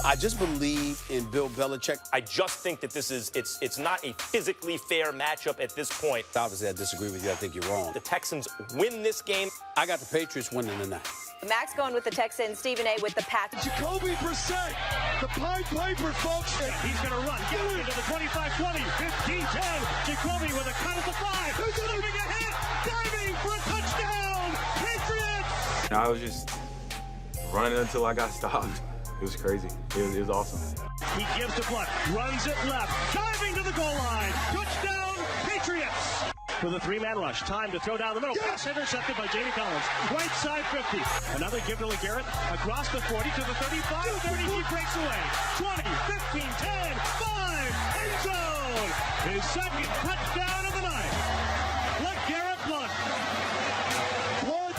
I just believe in Bill Belichick. I just think that it's not a physically fair matchup at this point. Obviously, I disagree with you. I think you're wrong. The Texans win this game. I got the Patriots winning tonight. Max going with the Texans, Stephen A. with the Pats. Jacoby Brissett, the Pied Piper, folks. He's going to run. Get into the 25-20, 15-10. Jacoby with a cut at the 5. Who's going to make a hit? Diving for a touchdown. Patriots! I was just running until I got stopped. It was crazy. It was awesome. He gives to Blunt, runs it left, diving to the goal line. Touchdown, Patriots! For the three-man rush, time to throw down the middle. Pass intercepted by Jamie Collins. Right side 50. Another give to LeGarrette. Across the 40 to the 35. 30, he breaks away. 20, 15, 10, 5. End zone. His second touchdown of the night. LeGarrette Blunt. Blunt,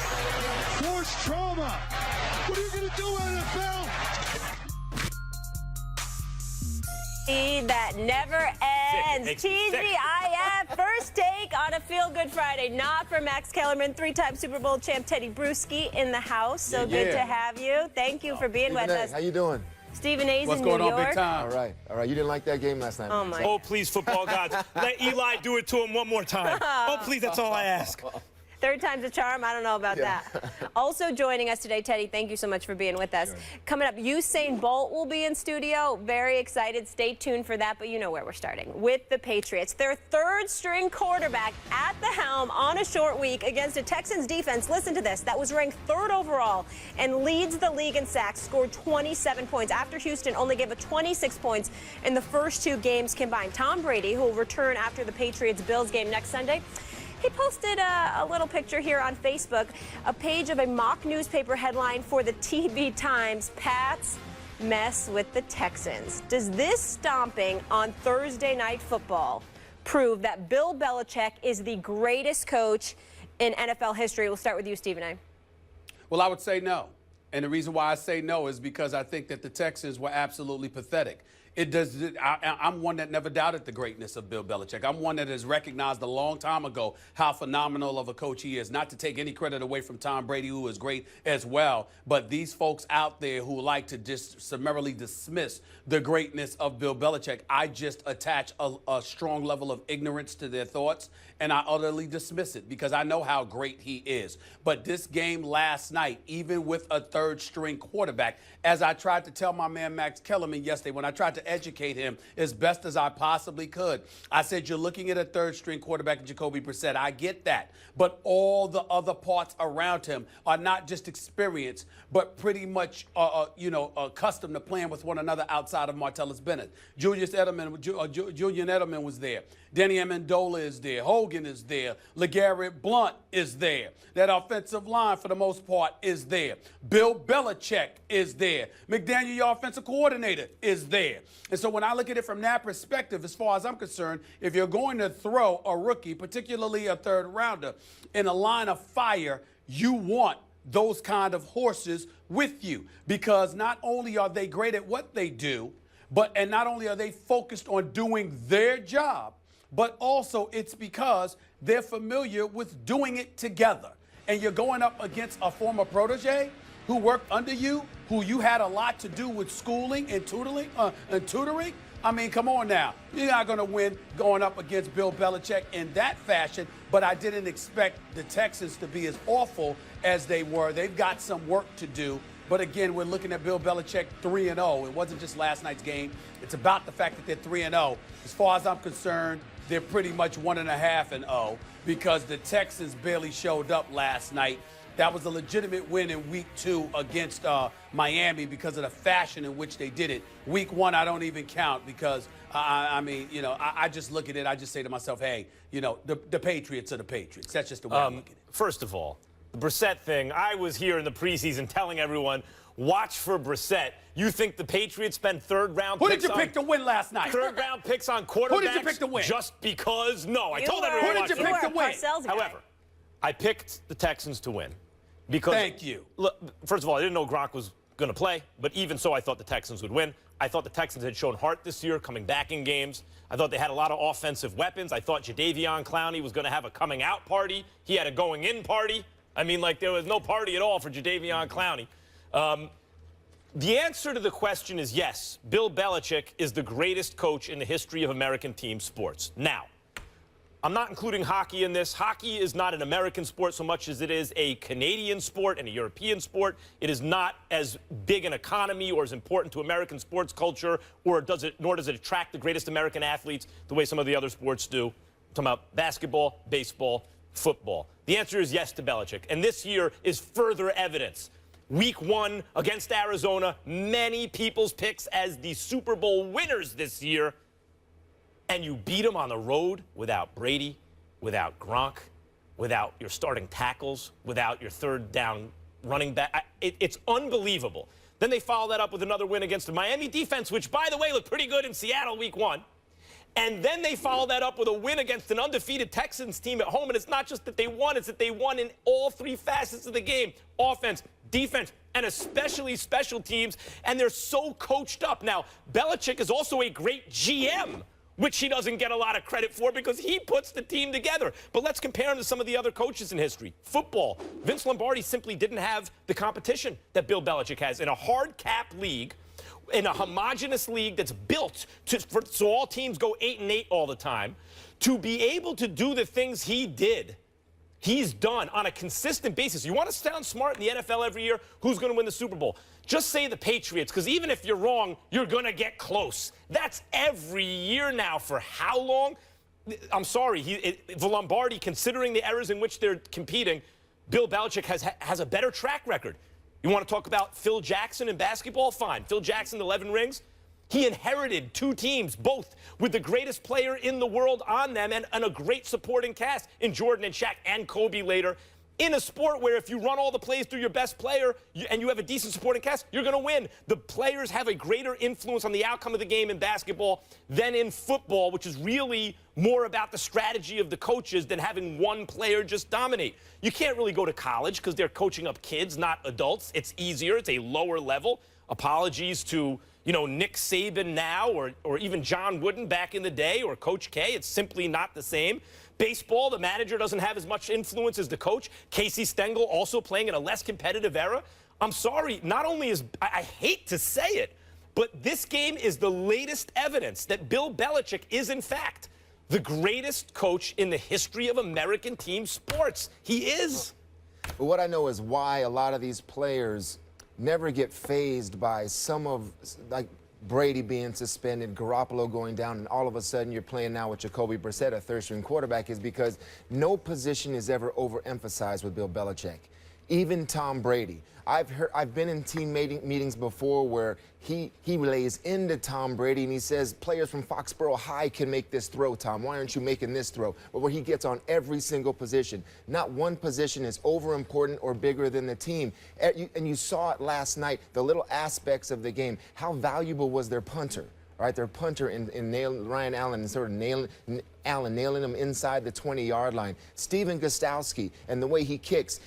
forced trauma. What are you going to do, NFL? That never ends. TGIF, first take on a Feel Good Friday. Not for Max Kellerman, three-time Super Bowl champ Teddy Bruschi in the house. So good to have you. Thank you for being with us. How you doing? Stephen A's What's in New going York. on, big time? All right. You didn't like that game last night. Oh, my. Oh, please, football gods. Let Eli do it to him one more time. Oh, please, that's all I ask. Third time's a charm. I don't know about that. Also joining us today, Teddy, thank you so much for being with us. Sure. Coming up, Usain Bolt will be in studio. Very excited. Stay tuned for that, but you know where we're starting. With the Patriots. Their third-string quarterback at the helm on a short week against a Texans defense, listen to this, that was ranked third overall and leads the league in sacks, scored 27 points after Houston only gave up 26 points in the first two games combined. Tom Brady, who will return after the Patriots-Bills game next Sunday, he posted a little picture here on Facebook, a page of a mock newspaper headline for the TV Times, Pats mess with the Texans. Does this stomping on Thursday Night Football prove that Bill Belichick is the greatest coach in NFL history? We'll start with you, Stephen A. Well, I would say no. And the reason why I say no is because I think that the Texans were absolutely pathetic. I'm one that never doubted the greatness of Bill Belichick. I'm one that has recognized a long time ago how phenomenal of a coach he is. Not to take any credit away from Tom Brady, who is great as well, but these folks out there who like to just summarily dismiss the greatness of Bill Belichick, I just attach a strong level of ignorance to their thoughts, and I utterly dismiss it because I know how great he is. But this game last night, even with a third-string quarterback, as I tried to tell my man Max Kellerman yesterday when I tried to educate him as best as I possibly could, I said, you're looking at a third-string quarterback in Jacoby Brissett. I get that. But all the other parts around him are not just experienced, but pretty much, accustomed to playing with one another outside of Martellus Bennett. Julian Edelman was there. Danny Amendola is there. Hogan is there. LeGarrette Blunt is there. That offensive line, for the most part, is there. Bill Belichick is there. McDaniel, your offensive coordinator, is there. And so when I look at it from that perspective, as far as I'm concerned, if you're going to throw a rookie, particularly a third rounder, in a line of fire, you want those kind of horses with you, because not only are they great at what they do, and not only are they focused on doing their job, but also it's because they're familiar with doing it together. And you're going up against a former protege who worked under you, who you had a lot to do with schooling and tutoring. I mean, come on now. You're not going to win going up against Bill Belichick in that fashion, but I didn't expect the Texans to be as awful as they were. They've got some work to do. But again, we're looking at Bill Belichick 3-0. It wasn't just last night's game. It's about the fact that they're 3-0. As far as I'm concerned, they're pretty much 1.5-0 because the Texans barely showed up last night. That was a legitimate win in week 2 against Miami because of the fashion in which they did it. Week 1, I don't even count because, I just look at it. I just say to myself, hey, the Patriots are the Patriots. That's just the way I look at it. First of all, the Brissett thing, I was here in the preseason telling everyone, watch for Brissett. You think the Patriots spend third-round picks? Who did you pick to win last night? Third-round picks on quarterbacks? Who did you pick to win? Just because? No, I told everyone. Who did you pick to win? However, I picked the Texans to win. Because, thank you. Look, first of all, I didn't know Gronk was going to play, but even so, I thought the Texans would win. I thought the Texans had shown heart this year, coming back in games. I thought they had a lot of offensive weapons. I thought Jadeveon Clowney was going to have a coming-out party. He had a going-in party. I mean, like, there was no party at all for Jadeveon Clowney. The answer to the question is yes. Bill Belichick is the greatest coach in the history of American team sports. Now, I'm not including hockey in this. Hockey is not an American sport so much as it is a Canadian sport and a European sport. It is not as big an economy or as important to American sports culture, nor does it attract the greatest American athletes the way some of the other sports do. I'm talking about basketball, baseball, football. The answer is yes to Belichick. And this year is further evidence. Week 1 against Arizona, many people's picks as the Super Bowl winners this year. And you beat them on the road without Brady, without Gronk, without your starting tackles, without your third down running back. It's unbelievable. Then they follow that up with another win against the Miami defense, which, by the way, looked pretty good in Seattle week 1. And then they follow that up with a win against an undefeated Texans team at home. And it's not just that they won, it's that they won in all 3 facets of the game: offense, defense, and especially special teams. And they're so coached up. Now, Belichick is also a great GM, which he doesn't get a lot of credit for because he puts the team together. But let's compare him to some of the other coaches in history. Football, Vince Lombardi simply didn't have the competition that Bill Belichick has. In a hard cap league, in a homogenous league that's built so all teams go 8-8 all the time, to be able to do the things he did, he's done on a consistent basis. You want to sound smart in the NFL every year? Who's going to win the Super Bowl? Just say the Patriots, because even if you're wrong, you're going to get close. That's every year now. For how long? I'm sorry. The Lombardi, considering the eras in which they're competing, Bill Belichick has a better track record. You want to talk about Phil Jackson in basketball? Fine. Phil Jackson, 11 rings. He inherited 2 teams, both with the greatest player in the world on them and a great supporting cast in Jordan and Shaq and Kobe later. In a sport where if you run all the plays through your best player and you have a decent supporting cast, you're going to win. The players have a greater influence on the outcome of the game in basketball than in football, which is really more about the strategy of the coaches than having one player just dominate. You can't really go to college because they're coaching up kids, not adults. It's easier. It's a lower level. Apologies to, Nick Saban now or even John Wooden back in the day or Coach K. It's simply not the same. Baseball, the manager doesn't have as much influence as the coach. Casey Stengel also playing in a less competitive era. I'm sorry, not only I hate to say it, but this game is the latest evidence that Bill Belichick is, in fact, the greatest coach in the history of American team sports. He is. But what I know is why a lot of these players never get fazed by some of, like, Brady being suspended, Garoppolo going down, and all of a sudden you're playing now with Jacoby Brissett, a third-string quarterback, is because no position is ever overemphasized with Bill Belichick. Even Tom Brady. I've been in team meetings before where he lays into Tom Brady and he says, players from Foxborough High can make this throw, Tom. Why aren't you making this throw? But where he gets on every single position. Not one position is over important or bigger than the team. And you saw it last night, the little aspects of the game. How valuable was their punter? Right, their punter in Ryan Allen and sort of nailing him inside the 20-yard line. Steven Gostkowski and the way he kicks.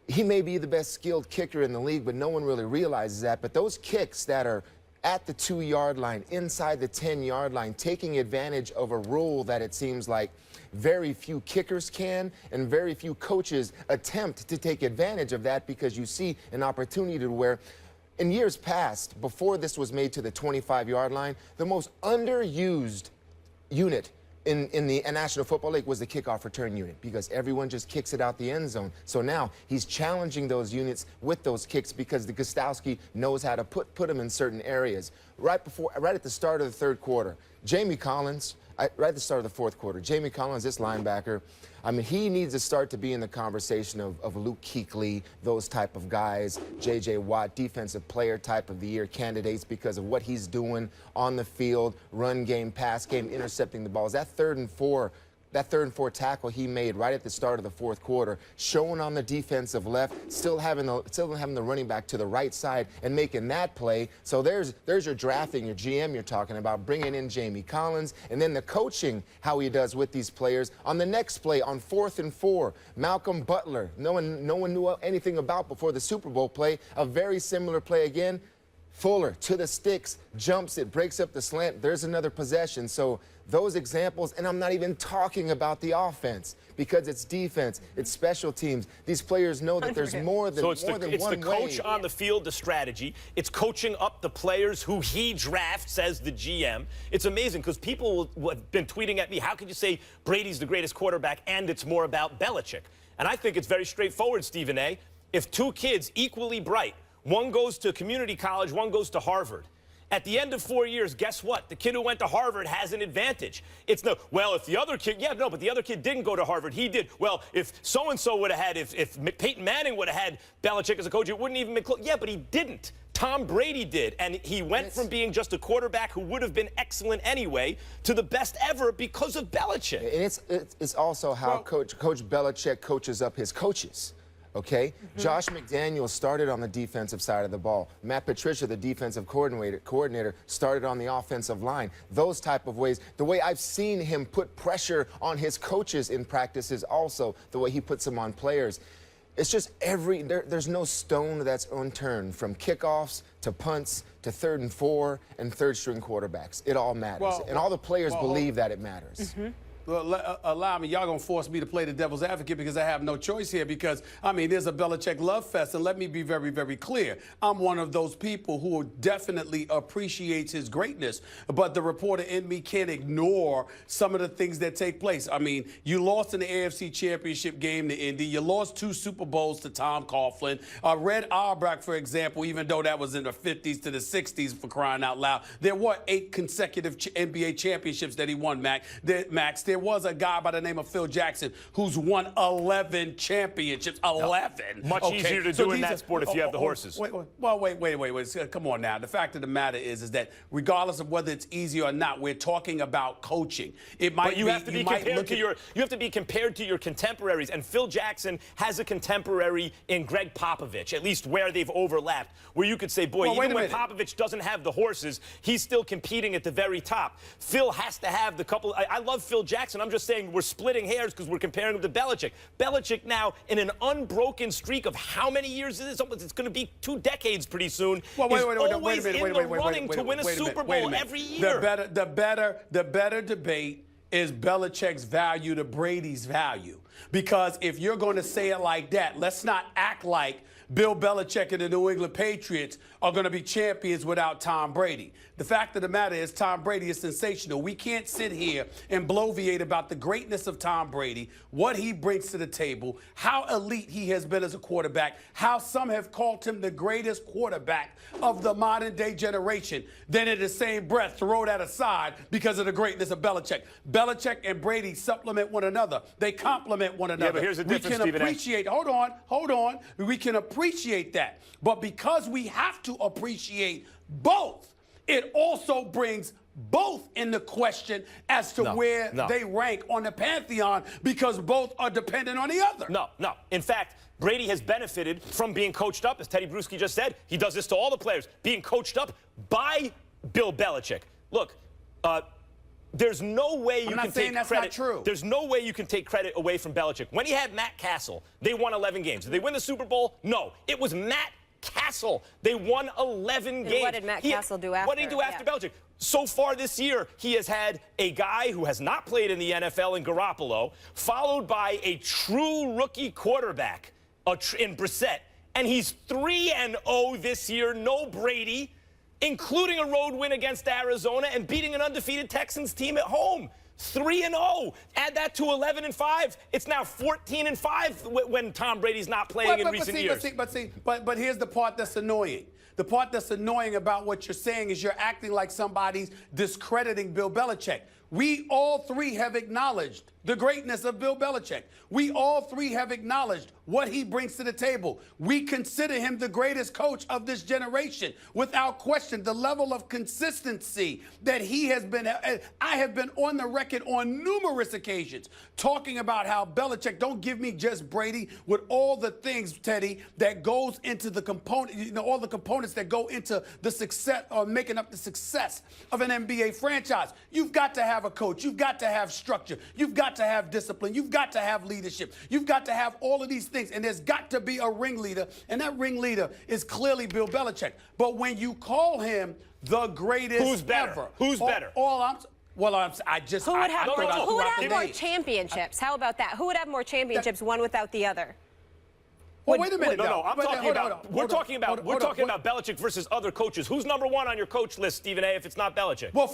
He may be the best skilled kicker in the league, but no one really realizes that. But those kicks that are at the 2-yard line, inside the 10-yard line, taking advantage of a rule that it seems like very few kickers can and very few coaches attempt to take advantage of that, because you see an opportunity to where in years past, before this was made to the 25-yard line, the most underused unit in the National Football League was the kickoff return unit, because everyone just kicks it out the end zone. So now he's challenging those units with those kicks because the Gostkowski knows how to put them in certain areas. Right at the start of the third quarter, Jamie Collins, right at the start of the fourth quarter, Jamie Collins, this linebacker, I mean, he needs to start to be in the conversation of Luke Kuechly, those type of guys, J.J. Watt, defensive player type of the year candidates because of what he's doing on the field, run game, pass game, intercepting the balls. That third and four tackle he made right at the start of the fourth quarter, showing on the defensive left, still having the running back to the right side and making that play. So there's your drafting, your GM you're talking about, bringing in Jamie Collins, and then the coaching, how he does with these players. On the next play, on 4th and 4, Malcolm Butler, no one knew anything about before the Super Bowl play, a very similar play again. Fuller to the sticks, jumps it, breaks up the slant. There's another possession. So those examples, and I'm not even talking about the offense because it's defense, it's special teams. These players know that there's more than, it's more the, than it's one the coach way. on the field, the strategy. It's coaching up the players who he drafts as the GM. It's amazing because people have been tweeting at me, how could you say Brady's the greatest quarterback and it's more about Belichick? And I think it's very straightforward, Stephen A. If two kids equally bright, one goes to community college, one goes to Harvard. At the end of 4 years, guess what? The kid who went to Harvard has an advantage. It's no, well, if the other kid, but the other kid didn't go to Harvard. He did. Well, if so-and-so would have had, if Peyton Manning would have had Belichick as a coach, it wouldn't even be close. Yeah, but he didn't. Tom Brady did. And he went from being just a quarterback who would have been excellent anyway to the best ever because of Belichick. And it's also how Coach Belichick coaches up his coaches. Okay? Josh McDaniels started on the defensive side of the ball. Matt Patricia, the defensive coordinator, started on the offensive line. Those type of ways. The way I've seen him put pressure on his coaches in practice is also the way he puts them on players. It's just there's no stone that's unturned, from kickoffs to punts to 3rd and 4 and third-string quarterbacks. It all matters. And all the players believe that it matters. Well, allow me, y'all gonna force me to play the devil's advocate because I have no choice here because, I mean, there's a Belichick love fest, and let me be very, very clear. I'm one of those people who definitely appreciates his greatness, but the reporter in me can't ignore some of the things that take place. I mean, you lost in the AFC Championship game to Indy. You lost 2 Super Bowls to Tom Coughlin. Red Auerbach, for example, even though that was in the 50s to the 60s, for crying out loud, there were 8 consecutive NBA championships that he won, Max. There was a guy by the name of Phil Jackson who's won 11 championships. 11. Much easier to do in that sport if you have the horses. Wait. Come on now. The fact of the matter is that regardless of whether it's easy or not, we're talking about coaching. It might but you have to be compared to you have to be compared to your contemporaries, and Phil Jackson has a contemporary in Greg Popovich, at least where they've overlapped, where you could say, boy, even when Popovich doesn't have the horses, he's still competing at the very top. Phil has to have the couple. I love Phil Jackson. I'm just saying we're splitting hairs because we're comparing him to Belichick. Belichick now, in an unbroken streak of how many years is it? It's going to be 2 decades pretty soon. Well, always in the running to win a Super Bowl every year. The better debate is Belichick's value to Brady's value. Because if you're going to say it like that, let's not act like Bill Belichick and the New England Patriots are going to be champions without Tom Brady. The fact of the matter is Tom Brady is sensational. We can't sit here and bloviate about the greatness of Tom Brady, what he brings to the table, how elite he has been as a quarterback, how some have called him the greatest quarterback of the modern day generation. Then in the same breath, throw that aside because of the greatness of Belichick. Belichick and Brady supplement one another. They complement one another. Yeah, but here's the difference, Stephen A. We can appreciate, hold on. We can appreciate that. But because we have to appreciate both, it also brings both into question as to where they rank on the pantheon because both are dependent on the other. No. In fact, Brady has benefited from being coached up, as Teddy Bruschi just said. He does this to all the players, being coached up by Bill Belichick. Look, there's no way you can take credit. Not true. There's no way you can take credit away from Belichick. When he had Matt Castle, they won 11 games. Did they win the Super Bowl? No. It was Matt Castle. They won 11 games. What did Matt Castle do after? What did he do after Belichick? So far this year, he has had a guy who has not played in the NFL in Garoppolo, followed by a true rookie quarterback in Brissett, and he's 3-0 this year, no Brady, including a road win against Arizona and beating an undefeated Texans team at home. 3-0. Add that to 11-5. It's now 14-5 when Tom Brady's not playing in recent years. But here's the part that's annoying. The part that's annoying about what you're saying is you're acting like somebody's discrediting Bill Belichick. We all three have acknowledged the greatness of Bill Belichick. We all three have acknowledged what he brings to the table. We consider him the greatest coach of this generation. Without question, the level of consistency that he has been, I have been on the record on numerous occasions talking about how Belichick, don't give me just Brady, with all the things, Teddy, that goes into the component, all the components that go into the success or making up the success of an NBA franchise. You've got to have have a coach. You've got to have structure. You've got to have discipline. You've got to have leadership. You've got to have all of these things. And there's got to be a ringleader. And that ringleader is clearly Bill Belichick. But when you call him the greatest Who's better? ever. Who's better? Who would have more names. championships? How about that? Who would have more championships, one without the other? Well, wait a minute. No, now. I'm But- talking hold on, about. hold We're on, talking hold about. on, We're hold on. talking about Belichick versus other coaches. Who's number one on your coach list, Stephen A? If it's not Belichick. Well,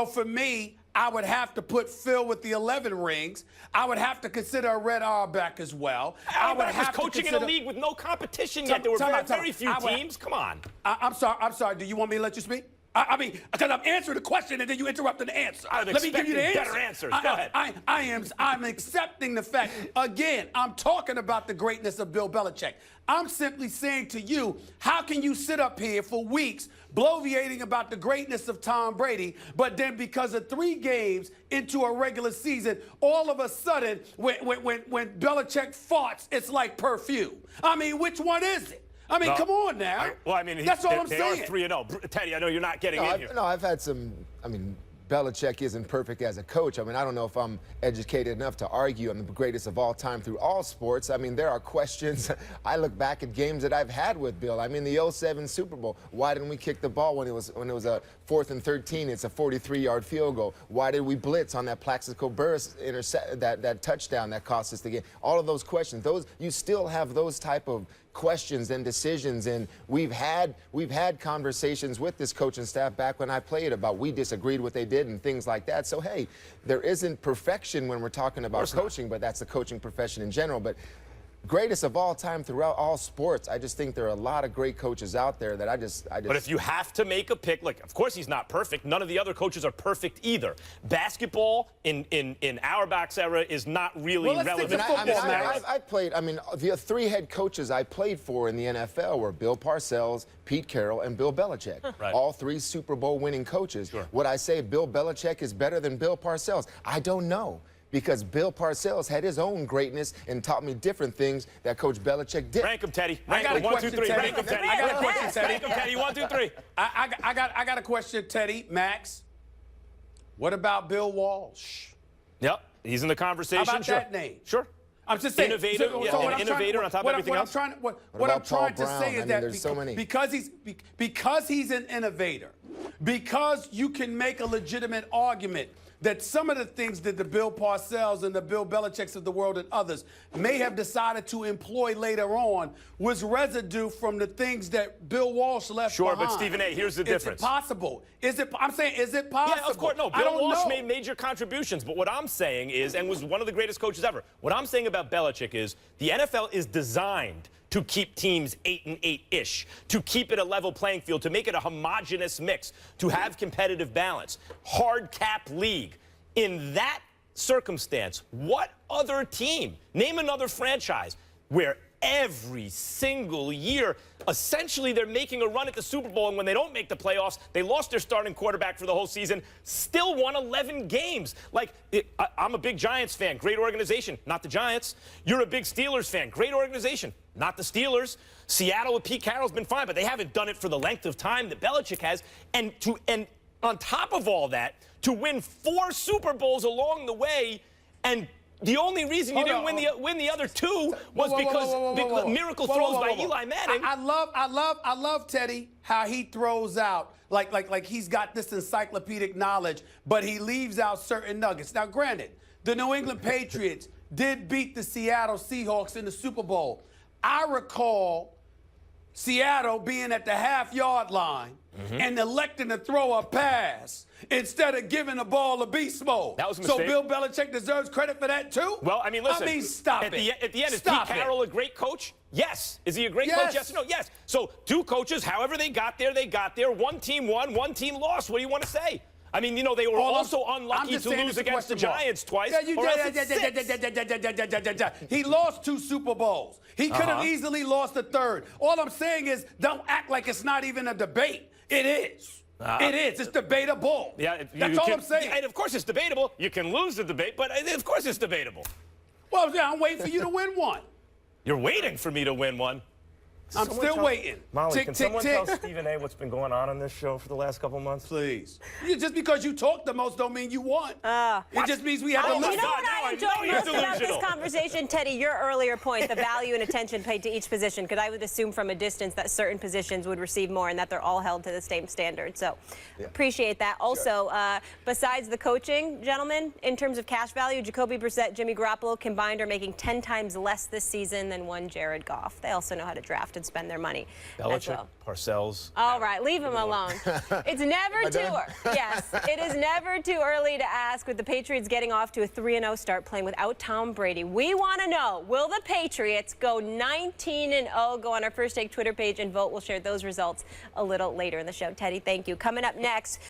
for me, I would have to put Phil with the 11 rings. I would have to consider a Red Auerbach as well. I would Auerbach have was to coaching consider, in a league with no competition yet. There were very few teams. Come on. I'm sorry. Do you want me to let you speak? I mean, because I'm answering the question and then you interrupted the answer. Let me give you the answer. Better answers. Go ahead. I'm accepting the fact. Again, I'm talking about the greatness of Bill Belichick. I'm simply saying to you, how can you sit up here for weeks bloviating about the greatness of Tom Brady, but then because of 3 games into a regular season, all of a sudden, when Belichick farts, it's like perfume. I mean, which one is it? I mean, come on now. That's all I'm saying. They are 3-0. Teddy, I know you're not getting in here. I've had some. I mean, Belichick isn't perfect as a coach. I mean, I don't know if I'm educated enough to argue I'm the greatest of all time through all sports. I mean, there are questions. I look back at games that I've had with Bill. I mean, the 07 Super Bowl. Why didn't we kick the ball when it was a 4th and 13? It's a 43-yard field goal. Why did we blitz on that Plaxico Burress that touchdown that cost us the game? All of those questions. You still have those type of questions and decisions, and we've had conversations with this coaching staff back when I played about we disagreed what they did and things like that. So hey, there isn't perfection when we're talking about coaching, but that's the coaching profession in general. But greatest of all time throughout all sports, I just think there are a lot of great coaches out there that I just. But if you have to make a pick, like, of course he's not perfect. None of the other coaches are perfect either. Basketball in Auerbach's era is not really relevant. I played. I mean, the 3 head coaches I played for in the NFL were Bill Parcells, Pete Carroll, and Bill Belichick. Right. All 3 Super Bowl winning coaches. Sure. Would I say Bill Belichick is better than Bill Parcells? I don't know. Because Bill Parcells had his own greatness and taught me different things that Coach Belichick did. Rank him, Teddy. I got a question, Teddy. Rank him, Teddy. I got a question, Teddy. Rank him, Teddy. 1, 2, 3. I got a question, Teddy. Max, what about Bill Walsh? Yep, he's in the conversation. How about that name? Sure. I'm just saying. Innovator, innovator on top of everything else. What I'm trying to say is that there's so many. because he's an innovator, because you can make a legitimate argument that some of the things that the Bill Parcells and the Bill Belichicks of the world and others may have decided to employ later on was residue from the things that Bill Walsh left behind. Sure, but Stephen A., here's the difference. Is it possible? I'm saying, is it possible? Yeah, of course. No, Bill Walsh made major contributions. But what I'm saying is, and was one of the greatest coaches ever, what I'm saying about Belichick is the NFL is designed to keep teams 8-8-ish, to keep it a level playing field, to make it a homogenous mix, to have competitive balance. Hard cap league. In that circumstance, what other team, name another franchise, where every single year, essentially they're making a run at the Super Bowl, and when they don't make the playoffs, they lost their starting quarterback for the whole season, still won 11 games. I'm a big Giants fan, great organization, not the Giants. You're a big Steelers fan, great organization, not the Steelers. Seattle with Pete Carroll's been fine, but they haven't done it for the length of time that Belichick has. And on top of all that, to win 4 Super Bowls along the way, and the only reason you didn't win the other 2 was because miracle throws by Eli Manning. I love Teddy how he throws out like he's got this encyclopedic knowledge, but he leaves out certain nuggets. Now, granted, the New England Patriots did beat the Seattle Seahawks in the Super Bowl. I recall Seattle being at the half-yard line and electing to throw a pass instead of giving the ball to beast mode. That was a mistake. So Bill Belichick deserves credit for that too? Well, I mean, listen. Stop at it. At the end, Stop is Pete Carroll a great coach? Yes. Is he a great Yes. coach? Yes or no? Yes. So 2 coaches, however they got there, one team won, one team lost. What do you want to say? I mean, they were also unlucky to lose against the Giants twice. He lost 2 Super Bowls. He could have easily lost a 3rd. All I'm saying is, don't act like it's not even a debate. It is. It is. It's debatable. Yeah, that's all I'm saying. And of course it's debatable. You can lose the debate, but of course it's debatable. Well, yeah, I'm waiting for you to win one. You're waiting for me to win one. I'm still waiting. Molly, Tick, can tick, someone tick. tell Stephen A. what's been going on this show for the last couple months? Please. Just because you talk the most don't mean you won. It just means we have to Oh, my You know listen. God, what now I I enjoy know you're most about this delusional. conversation, Teddy? Your earlier point, the value and attention paid to each position, because I would assume from a distance that certain positions would receive more and that they're all held to the same standard. So appreciate that. Also, besides the coaching, gentlemen, in terms of cash value, Jacoby Brissett, Jimmy Garoppolo combined are making 10 times less this season than one Jared Goff. They also know how to draft and spend their money as Belichick, well. Parcells. All right, leave him alone. It's never too yes, it is never too early to ask, with the Patriots getting off to a 3-0 start playing without Tom Brady. We want to know, will the Patriots go 19-0? Go on our First Take Twitter page and vote. We'll share those results a little later in the show. Teddy, thank you. Coming up next,